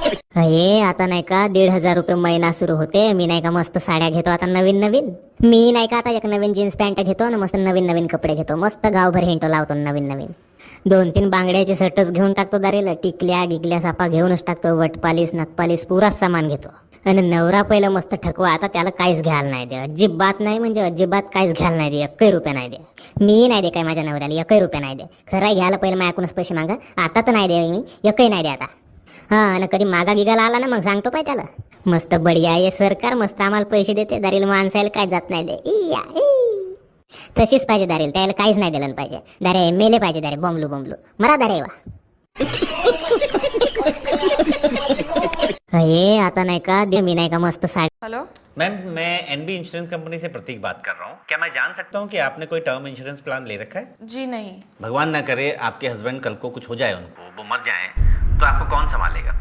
हे आता नाही का 1,500 रुपये महिना सुरू होते. मी नाही का मस्त साड्या घेतो आता नवीन नवीन. मी नाही का आता एक नवीन जीन्स पॅन्ट घेतो ना, मस्त नवीन नवीन कपडे घेतो, मस्त गावभर हिंटो लावतो नवीन नवीन. 2-3 बांगड्याचे शर्टच घेऊन टाकतो दारेला, टिकल्या गिकल्या सापा घेऊनच टाकतो, वटपालीस नखपालीस पुराच सामान घेतो. आणि नवरा पहिलं मस्त ठकवा, आता त्याला काहीच घ्यायला नाही दे, अजिबात नाही म्हणजे अजिबात काहीच घ्यायला नाही दे, 1 रुपया नाही दे. मी नाही दे काय माझ्या नवऱ्याला 1 रुपया नाही दे. खरं घ्यायला पहिलं माझ्याकडूनच पैसे मागा, आता तर नाही दे मी 1 नाही दे आता. हा आणि कधी मागा गिगाला आला ना मग सांगतो पाय त्याला. मस्त बढिया आहे सरकार, मस्त आम्हाला पैसे देते, दारील माणसाला काय जात नाही दे. तशीच पाहिजे दारेल, त्याला काहीच नाही दिलं पाहिजे. दारे मेले पाहिजे, दारे बॉम्बलू बॉम्बलू मरा दारे वा. हे आता नाही का मी नाही का मस्त साडी. हेलो मैम, मैं एनबी इंश्योरेंस कंपनी से प्रतीक बात कर रहा हूँ. क्या मैं जान सकता हूँ कि आपने कोई टर्म इंश्योरेंस प्लान ले रखा है? जी नहीं. भगवान ना करे आपके हस्बैंड कल को कुछ हो जाए, उनको वो मर जाएं, तो आपको कौन संभालेगा?